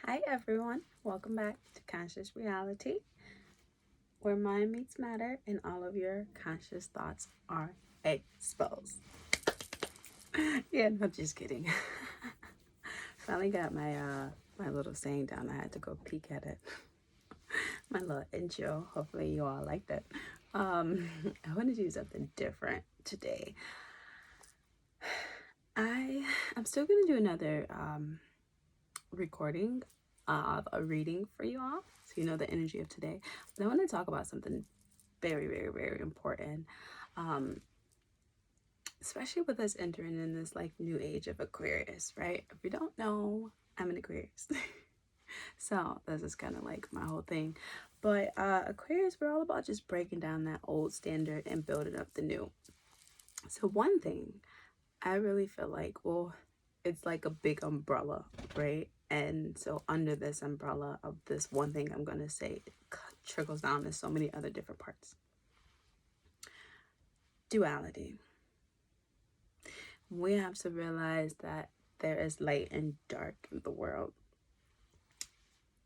Hi everyone, welcome back to Conscious Reality, where mind meets matter and all of your conscious thoughts are exposed. Yeah, no, just kidding. Finally got my little saying down. I had to go peek at it. My little intro. Hopefully you all liked it. I want to do something different today. I'm still gonna do another recording of a reading for you all, so you know the energy of today. But I want to talk about something very, very, very important, um, especially with us entering in this like new age of Aquarius, right? If you don't know, I'm an Aquarius. So this is kind of like my whole thing. But Aquarius, we're all about just breaking down that old standard and building up the new. So one thing I really feel like, well, it's like a big umbrella, right? And so under this umbrella of this one thing I'm going to say, it trickles down to so many other different parts. Duality. We have to realize that there is light and dark in the world.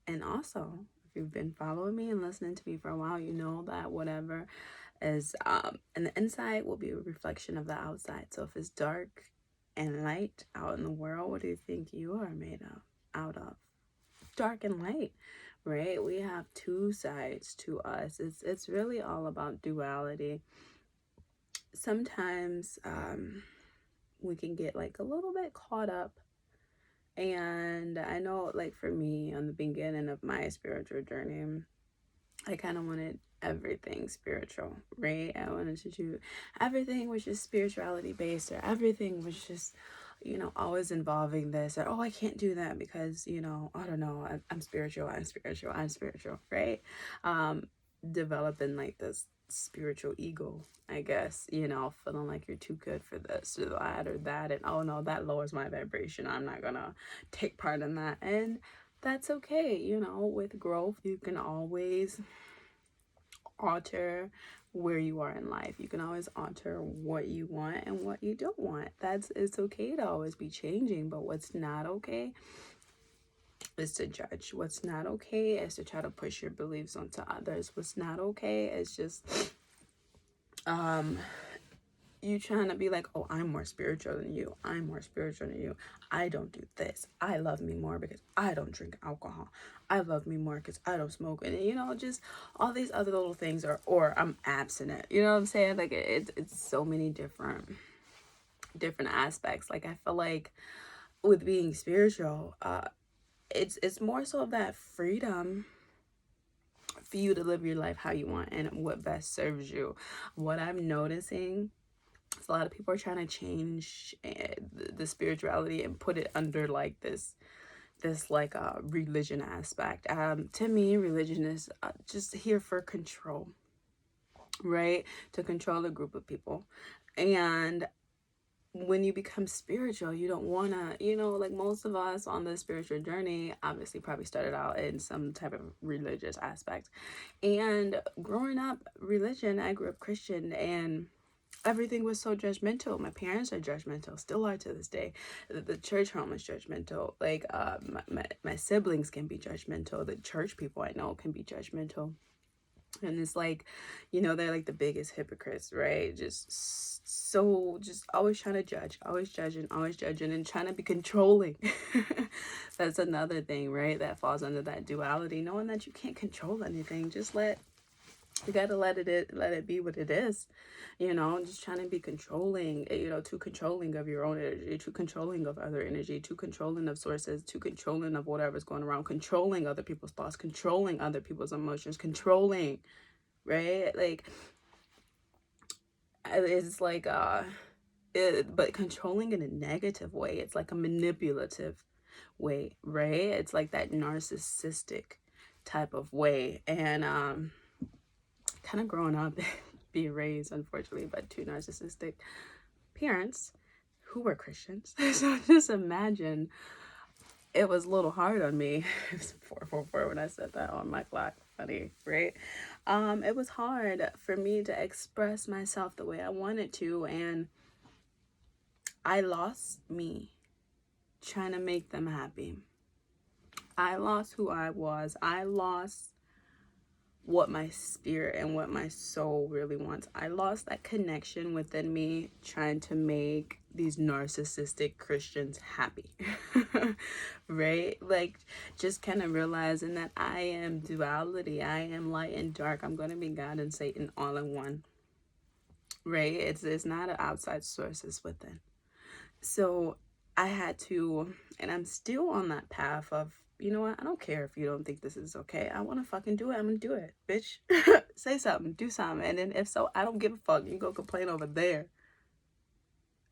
And also, if you've been following me and listening to me for a while, you know that whatever is in the inside will be a reflection of the outside. So if it's dark and light out in the world, what do you think you are made of? Out of dark and light, right? We have two sides to us. It's really all about duality. Sometimes we can get like a little bit caught up. And I know, like, for me, on the beginning of my spiritual journey, I kind of wanted everything spiritual, right? I wanted to do everything was just spirituality based, or everything was just, always involving this, or oh, I can't do that because, I don't know, I'm spiritual, right? Developing like this spiritual ego, I guess, feeling like you're too good for this or that or that, and oh no, that lowers my vibration, I'm not gonna take part in that. And that's okay. With growth you can always alter where you are in life. You can always alter what you want and what you don't want. It's okay to always be changing, but what's not okay is to judge. What's not okay is to try to push your beliefs onto others. What's not okay is just you trying to be like, oh, I'm more spiritual than you. I'm more spiritual than you. I don't do this. I love me more because I don't drink alcohol. I love me more because I don't smoke. And just all these other little things, or I'm abstinent. You know what I'm saying? Like it's so many different aspects. Like I feel like with being spiritual, it's more so of that freedom for you to live your life how you want and what best serves you. What I'm noticing, a lot of people are trying to change the spirituality and put it under like this like religion aspect. To me, religion is just here for control, right? To control a group of people. And when you become spiritual, you don't want to, like most of us on the spiritual journey obviously probably started out in some type of religious aspect. And growing up religion, I grew up Christian, and everything was so judgmental. My parents are judgmental, still are to this day. The church home is judgmental. Like my siblings can be judgmental. The church people I know can be judgmental. And it's like, they're like the biggest hypocrites, right? Just always trying to judge, always judging, and trying to be controlling. That's another thing, right? That falls under that duality, knowing that you can't control anything. You gotta let it be what it is, just trying to be controlling, too controlling of your own energy, too controlling of other energy, too controlling of sources, too controlling of whatever's going around, controlling other people's thoughts, controlling other people's emotions, controlling, right? Like it's like but controlling in a negative way. It's like a manipulative way, right? It's like that narcissistic type of way. And kind of growing up, being raised, unfortunately, by two narcissistic parents who were Christians. So just imagine, it was a little hard on me. It was 444 when I said that on my clock. Funny, right? It was hard for me to express myself the way I wanted to, and I lost me trying to make them happy. I lost who I was. I lost what my spirit and what my soul really wants. I lost that connection within me trying to make these narcissistic Christians happy. Right? Like, just kind of realizing that I am duality. I am light and dark. I'm going to be God and Satan all in one. Right? It's not an outside source, it's within. So I had to, and I'm still on that path of, you know what, I don't care if you don't think this is okay. I want to fucking do it. I'm gonna do it, bitch. Say something, do something. And then if so, I don't give a fuck. You go complain over there.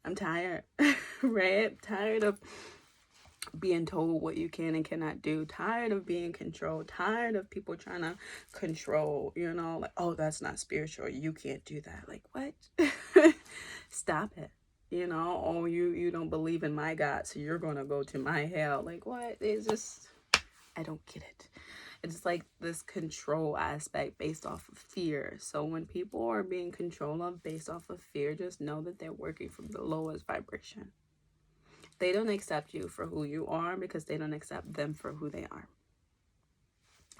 I'm tired. Right? I'm tired of being told what you can and cannot do. Tired of being controlled. Tired of people trying to control, you know, like, oh, that's not spiritual. You can't do that. Like, what? Stop it. You know, oh, you don't believe in my God, so you're gonna go to my hell. Like, what? It's just, I don't get it. It's like this control aspect based off of fear. So when people are being controlled of based off of fear, just know that they're working from the lowest vibration. They don't accept you for who you are because they don't accept them for who they are.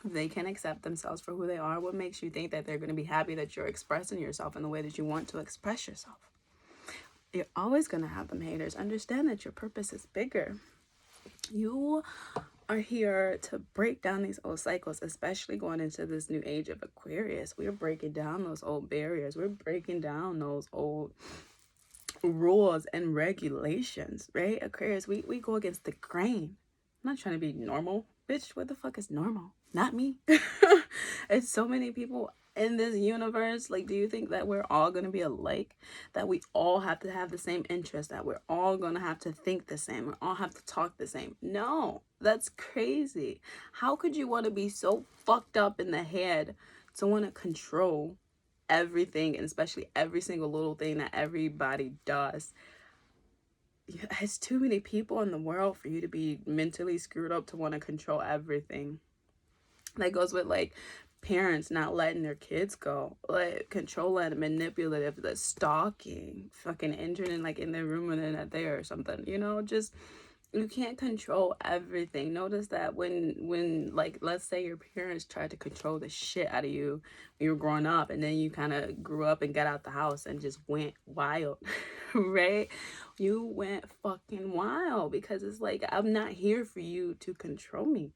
If they can accept themselves for who they are, what makes you think that they're going to be happy that you're expressing yourself in the way that you want to express yourself? You're always going to have them haters. Understand that your purpose is bigger. You are here to break down these old cycles, especially going into this new age of Aquarius. We're breaking down those old barriers. We're breaking down those old rules and regulations, right? Aquarius, we go against the grain. I'm not trying to be normal. Bitch, what the fuck is normal? Not me. It's so many people in this universe. Like, do you think that we're all going to be alike? That we all have to have the same interests? That we're all going to have to think the same? We all have to talk the same? No, that's crazy. How could you want to be so fucked up in the head to want to control everything, and especially every single little thing that everybody does? It's too many people in the world for you to be mentally screwed up to want to control everything. That goes with like parents not letting their kids go, like controlling, manipulative, the stalking, fucking entering like in their room when they're not there or something, you know. Just, you can't control everything. Notice that when like, let's say your parents tried to control the shit out of you when you were growing up, and then you kind of grew up and got out the house and just went wild. Right? You went fucking wild because it's like, I'm not here for you to control me.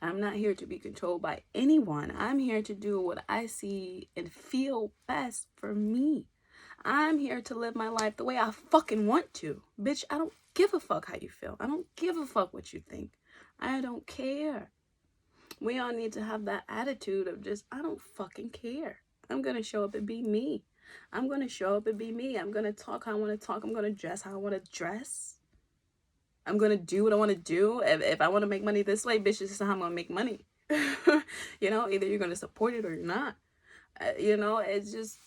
I'm not here to be controlled by anyone. I'm here to do what I see and feel best for me. I'm here to live my life the way I fucking want to. Bitch, I don't give a fuck how you feel. I don't give a fuck what you think. I don't care. We all need to have that attitude of just, I don't fucking care. I'm going to show up and be me. I'm going to show up and be me. I'm going to talk how I want to talk. I'm going to dress how I want to dress. I'm going to do what I want to do. If I want to make money this way, bitch, this is how I'm going to make money. You know, either you're going to support it or you're not. You know, it's just,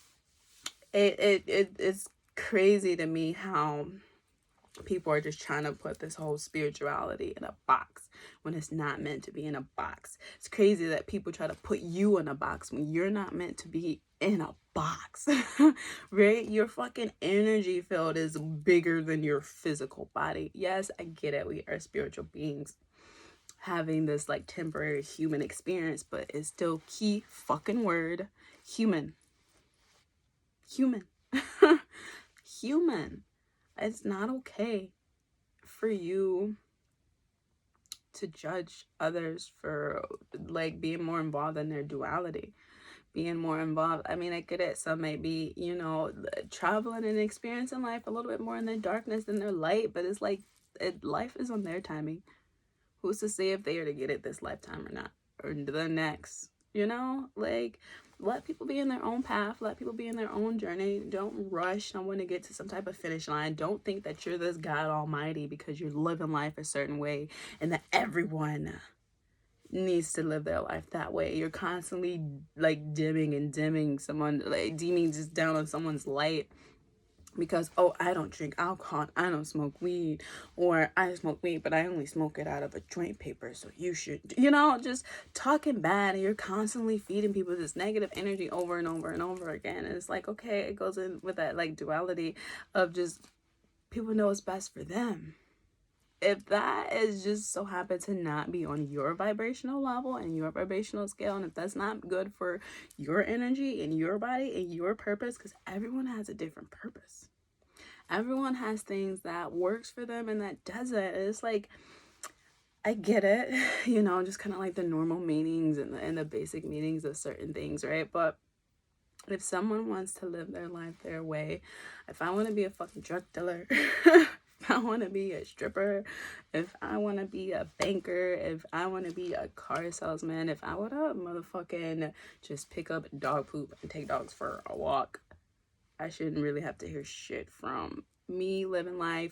it's crazy to me how people are just trying to put this whole spirituality in a box when it's not meant to be in a box. It's crazy that people try to put you in a box when you're not meant to be in a box. Right? Your fucking energy field is bigger than your physical body. Yes, I get it. We are spiritual beings having this like temporary human experience, but it's still key fucking word, human. Human. It's not okay for you to judge others for like being more involved in their duality, being more involved. I mean, I get it. Some may be, you know, traveling and experiencing life a little bit more in their darkness than their light, but it's like, life is on their timing. Who's to say if they are to get it this lifetime or not, or the next, you know? Like, let people be in their own path. Let people be in their own journey. Don't rush someone to get to some type of finish line. Don't think that you're this God Almighty because you're living life a certain way and that everyone needs to live their life that way. You're constantly like dimming someone, like dimming just down on someone's light because, oh, I don't drink alcohol, I don't smoke weed, or I smoke weed but I only smoke it out of a joint paper, so you should, you know, just talking bad. And you're constantly feeding people this negative energy over and over and over again. And it's like, okay, it goes in with that like duality of just people know what's best for them. if that is just so happen to not be on your vibrational level and your vibrational scale, and if that's not good for your energy and your body and your purpose, because everyone has a different purpose. Everyone has things that works for them and that doesn't. It's like, I get it, you know, just kind of like the normal meanings and the basic meanings of certain things, right? But if someone wants to live their life their way, if I want to be a fucking drug dealer, if I want to be a stripper, if I want to be a banker, if I want to be a car salesman, if I want to motherfucking just pick up dog poop and take dogs for a walk, I shouldn't really have to hear shit from me living my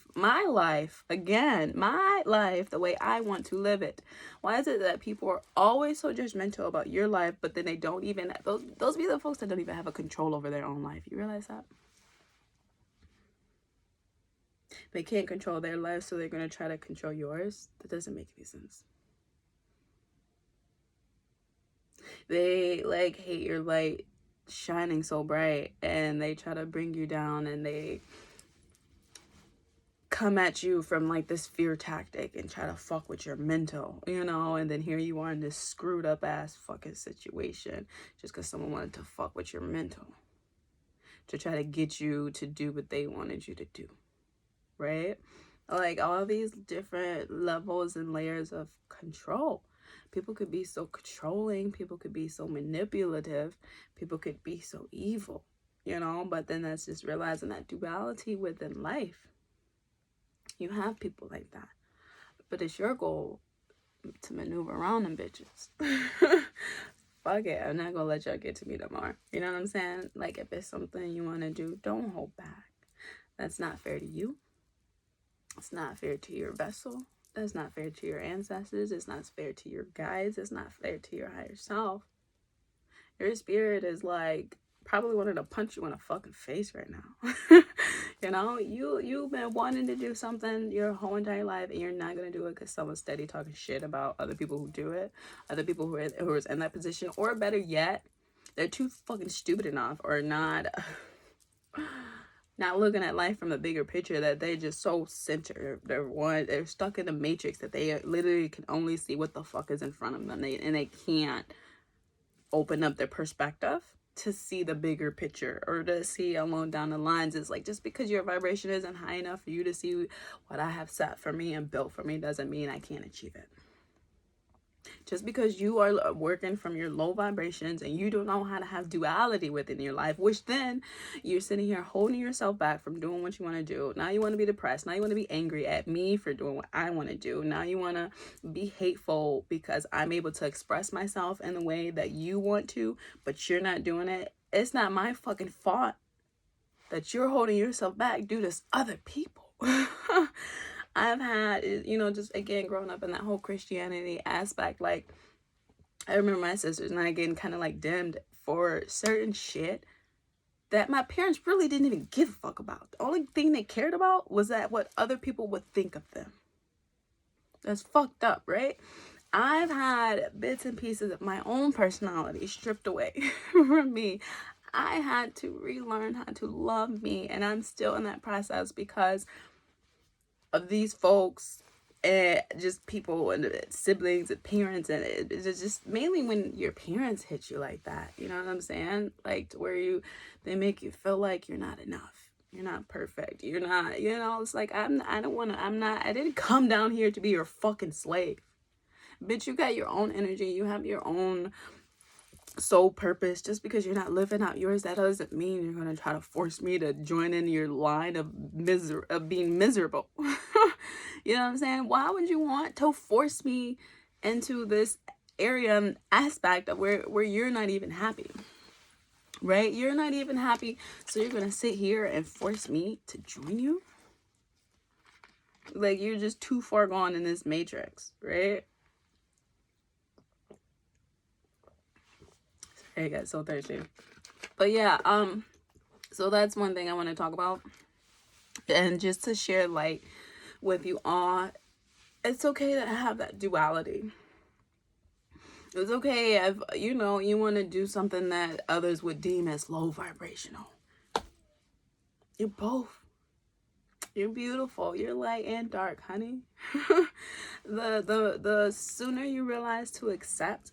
life, again, my life, the way I want to live it. Why is it that people are always so judgmental about your life, but then they don't even, those be the folks that don't even have a control over their own life? You realize that? They can't control their life, so they're going to try to control yours. That doesn't make any sense. They like hate your light shining so bright, and they try to bring you down, and they come at you from like this fear tactic and try to fuck with your mental, you know, and then here you are in this screwed up ass fucking situation just because someone wanted to fuck with your mental to try to get you to do what they wanted you to do, right? Like all these different levels and layers of control. People could be so controlling, people could be so manipulative, people could be so evil, you know, but then that's just realizing that duality within life. You have people like that, but it's your goal to maneuver around them bitches. Fuck it, I'm not gonna let y'all get to me tomorrow. You know what I'm saying? Like, if it's something you want to do, don't hold back. That's not fair to you. It's not fair to your vessel. That's not fair to your ancestors. It's not fair to your guides. It's not fair to your higher self. Your spirit is like probably wanted to punch you in the fucking face right now. You know, you've been wanting to do something your whole entire life, and you're not gonna do it because someone's steady talking shit about other people who do it, other people who are in that position, or better yet, they're too fucking stupid enough or not looking at life from the bigger picture, that they just so centered. They're stuck in the matrix that they literally can only see what the fuck is in front of them, and they can't open up their perspective to see the bigger picture or to see along down the lines. It's like, just because your vibration isn't high enough for you to see what I have set for me and built for me doesn't mean I can't achieve it. Just because you are working from your low vibrations and you don't know how to have duality within your life, which then you're sitting here holding yourself back from doing what you want to do. Now you want to be depressed. Now you want to be angry at me for doing what I want to do. Now you want to be hateful because I'm able to express myself in the way that you want to, but you're not doing it. It's not my fucking fault that you're holding yourself back due to other people. I've had, you know, just again, growing up in that whole Christianity aspect, like, I remember my sisters and I getting kind of like dimmed for certain shit that my parents really didn't even give a fuck about. The only thing they cared about was that what other people would think of them. That's fucked up, right? I've had bits and pieces of my own personality stripped away from me. I had to relearn how to love me, and I'm still in that process because of these folks and just people and siblings and parents, and it's just mainly when your parents hit you like that, you know what I'm saying? Like, to where they make you feel like you're not enough, you're not perfect, you're not, you know. It's like, I didn't come down here to be your fucking slave, bitch. You got your own energy, you have your own soul purpose. Just because you're not living out yours, that doesn't mean you're going to try to force me to join in your line of being miserable. You know what I'm saying? Why would you want to force me into this area and aspect of where you're not even happy, right? You're not even happy, so you're going to sit here and force me to join you? Like, you're just too far gone in this matrix, right? Hey guys, so thirsty. But yeah, so that's one thing I want to talk about, and just to share light with you all. It's okay to have that duality. It's okay if, you know, you want to do something that others would deem as low vibrational. You're both. You're beautiful. You're light and dark, honey. The sooner you realize to accept,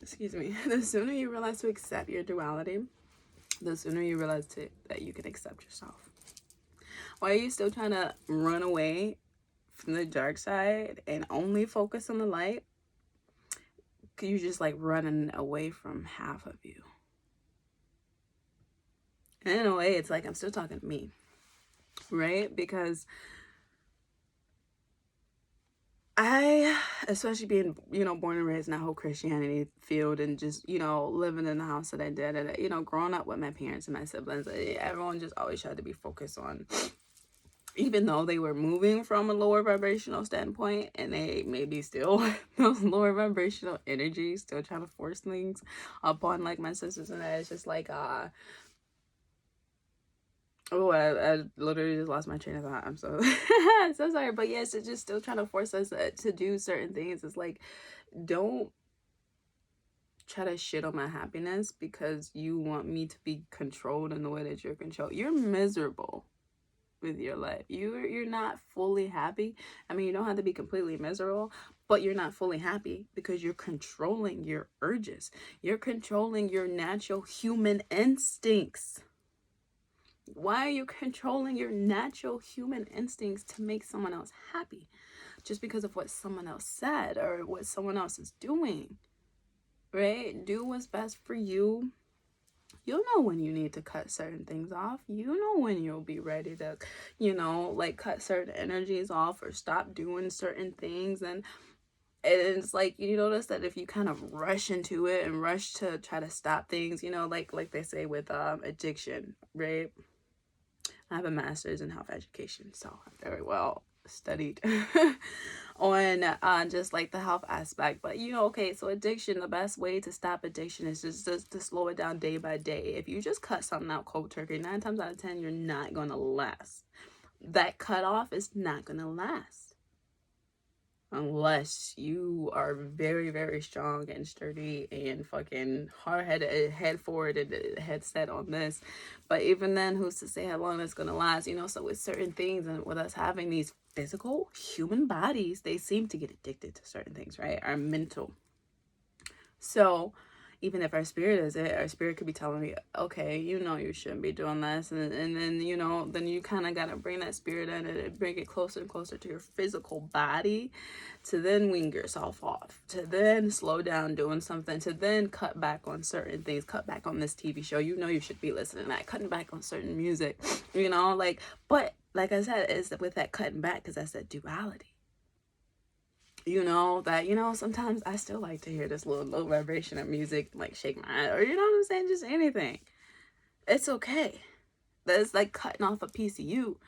excuse me, the sooner you realize to accept your duality, the sooner you realize that you can accept yourself. Why are you still trying to run away from the dark side and only focus on the light? You're just like running away from half of you. And in a way, it's like I'm still talking to me, right? Because I, especially being, born and raised in that whole Christianity field and just, living in the house that I did, and, growing up with my parents and my siblings, everyone just always tried to be focused on, even though they were moving from a lower vibrational standpoint and they maybe still, those lower vibrational energies, still trying to force things upon like my sisters and that. It's just like, oh, I literally just lost my train of thought. I'm so so sorry. But yes, it's just still trying to force us to do certain things. It's like, don't try to shit on my happiness because you want me to be controlled in the way that you're controlled. You're miserable with your life. You're not fully happy. I mean, you don't have to be completely miserable, but you're not fully happy because you're controlling your urges. You're controlling your natural human instincts. Why are you controlling your natural human instincts to make someone else happy? Just because of what someone else said or what someone else is doing, right? Do what's best for you. You'll know when you need to cut certain things off. You know when you'll be ready to, like cut certain energies off or stop doing certain things. And it's like, you notice that if you kind of rush into it and rush to try to stop things, like they say with addiction, right? I have a master's in health education, so I'm very well studied on just like the health aspect. But okay, so addiction, the best way to stop addiction is just to slow it down day by day. If you just cut something out cold turkey, 9 times out of 10, you're not gonna last. That cutoff is not gonna last. Unless you are very, very strong and sturdy and fucking hard-headed, head forward and head set on this. But even then, who's to say how long it's gonna last? So with certain things and with us having these physical human bodies, they seem to get addicted to certain things, right? Our mental. So even if our spirit is it, our spirit could be telling me, okay, you shouldn't be doing this. And then, then you kind of got to bring that spirit in and bring it closer and closer to your physical body to then wean yourself off, to then slow down doing something, to then cut back on certain things, cut back on this TV show. You should be listening to that, cutting back on certain music, but like I said, it's with that cutting back because that's that duality. Sometimes I still like to hear this little low vibration of music, like shake my head, or what I'm saying, just anything. It's okay. That's like cutting off a piece of you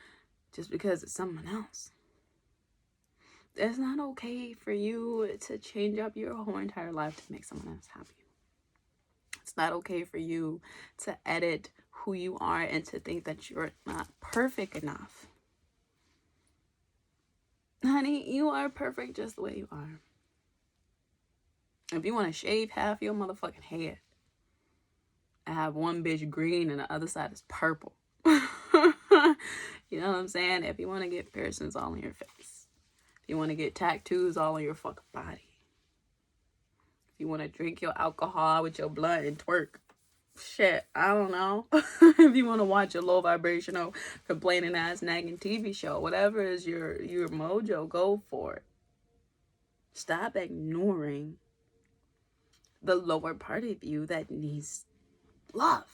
just because it's someone else. It's not okay for you to change up your whole entire life to make someone else happy. It's not okay for you to edit who you are and to think that you're not perfect enough. Honey, you are perfect just the way you are. If you want to shave half your motherfucking head, I have one bitch green and the other side is purple. You know what I'm saying? If you want to get piercings all on your face, if you want to get tattoos all on your fucking body, if you want to drink your alcohol with your blood and twerk, shit, I don't know. If you want to watch a low vibrational complaining ass nagging TV show, whatever is your mojo, go for it. Stop ignoring the lower part of you that needs love.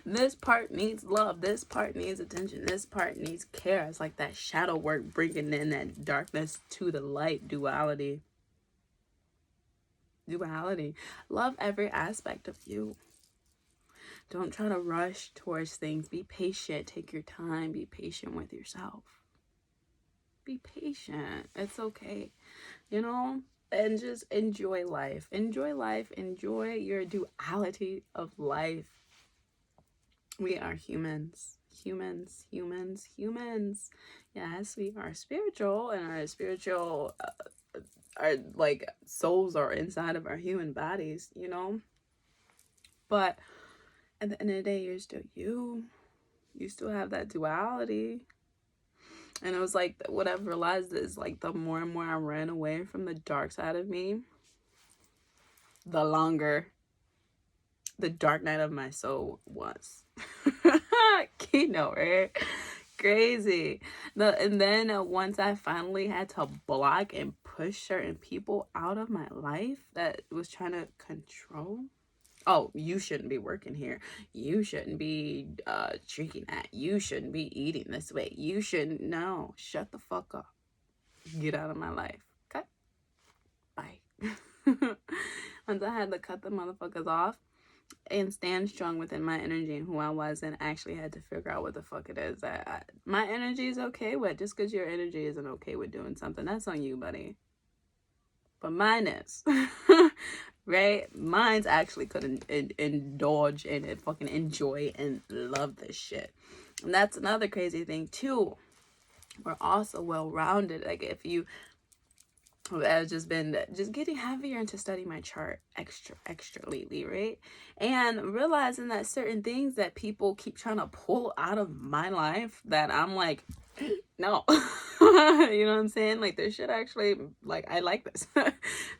This part needs love. This part needs attention. This part needs care. It's like that shadow work, bringing in that darkness to the light. Duality. Love every aspect of you. Don't try to rush towards things. Be patient. Take your time. Be patient with yourself. Be patient. It's okay. And just enjoy life. Enjoy life. Enjoy your duality of life. We are humans. Humans. Yes, we are spiritual, and our spiritual, our like souls are inside of our human bodies, But at the end of the day, you're still you. You still have that duality. And it was like, what I've realized is like the more and more I ran away from the dark side of me, the longer the dark night of my soul was. Keynote, right? Crazy. And then once I finally had to block and push certain people out of my life that was trying to control. Oh, you shouldn't be working here. You shouldn't be drinking that. You shouldn't be eating this way. You shouldn't. No, shut the fuck up. Get out of my life. Okay? Bye. Once I had to cut the motherfuckers off and stand strong within my energy and who I was, and actually had to figure out what the fuck it is that my energy is okay with. Just because your energy isn't okay with doing something, that's on you, buddy. But mine is. Right? Mine's actually could indulge and fucking enjoy and love this shit. And that's another crazy thing too. We're also well-rounded. Like if you I've just been getting heavier into studying my chart extra lately, right? And realizing that certain things that people keep trying to pull out of my life that I'm like, no. You know what I'm saying? Like this shit actually, like, I like this.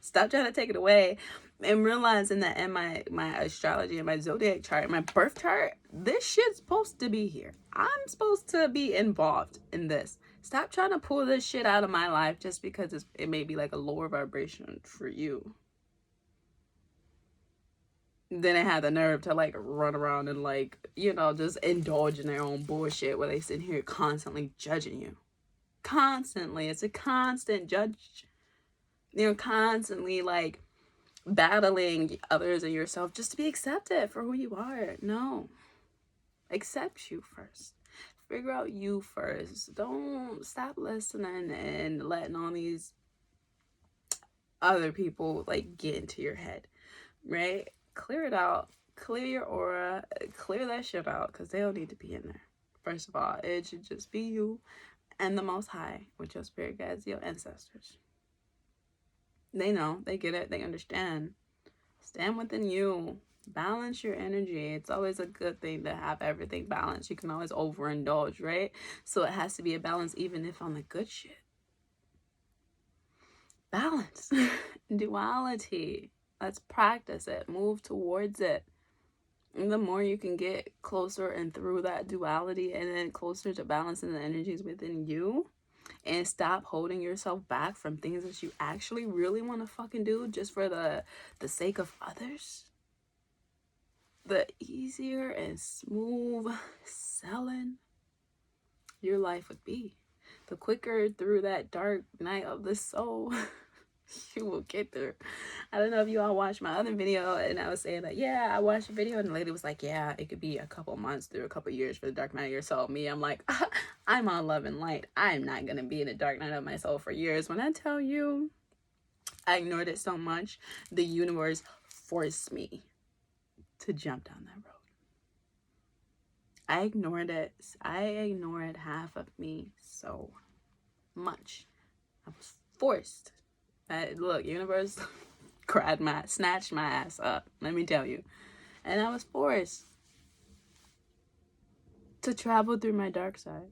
Stop trying to take it away. And realizing that in my astrology and my zodiac chart, my birth chart, this shit's supposed to be here. I'm supposed to be involved in this. Stop trying to pull this shit out of my life just because it may be like a lower vibration for you. Then they have the nerve to like run around and like, you know, just indulge in their own bullshit where they sit here constantly judging you. Constantly. It's a constant judge. You're constantly like battling others and yourself just to be accepted for who you are. No. Accept you first. Figure out you first. Don't stop listening and letting all these other people like get into your head, right? Clear it out. Clear your aura. Clear that shit out because they don't need to be in there. First of all, it should just be you and the Most High with your spirit guides, your ancestors. They know. They get it. They understand. Stand within you. Balance your energy. It's always a good thing to have everything balanced. You can always overindulge, right? So it has to be a balance even if on the good shit. Balance. Duality. Let's practice it. Move towards it. And the more you can get closer and through that duality and then closer to balancing the energies within you and stop holding yourself back from things that you actually really want to fucking do just for the sake of others, the easier and smooth selling your life would be. The quicker through that dark night of the soul you will get there. I don't know if you all watched my other video and I was saying that, yeah, I watched a video and the lady was like, yeah, it could be a couple months through a couple years for the dark night of your soul. Me, I'm like, I'm on love and light. I'm not going to be in the dark night of my soul for years. When I tell you, I ignored it so much, the universe forced me to jump down that road. I ignored it. I ignored half of me so much. I was forced. Look, universe snatched my ass up. Let me tell you. And I was forced to travel through my dark side.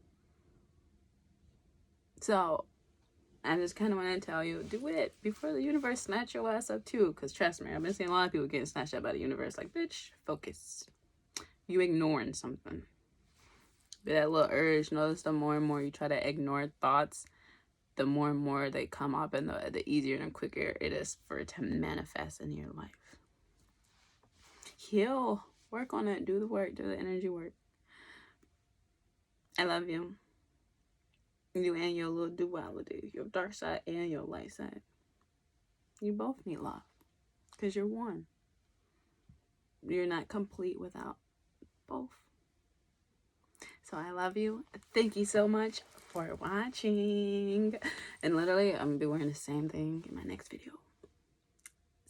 So I just kind of want to tell you, do it before the universe snatch your ass up too. Because trust me, I've been seeing a lot of people getting snatched up by the universe. Like, bitch, focus. You ignoring something. But that little urge, notice the more and more you try to ignore thoughts, the more and more they come up and the easier and quicker it is for it to manifest in your life. Heal. Work on it. Do the work. Do the energy work. I love you. You and your little duality. Your dark side and your light side. You both need love. Because you're one. You're not complete without both. So I love you. Thank you so much for watching. And literally, I'm going to be wearing the same thing in my next video.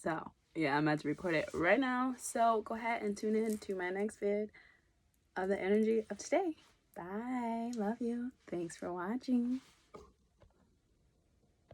So, yeah, I'm about to record it right now. So, go ahead and tune in to my next vid of the energy of today. Bye. Love you. Thanks for watching.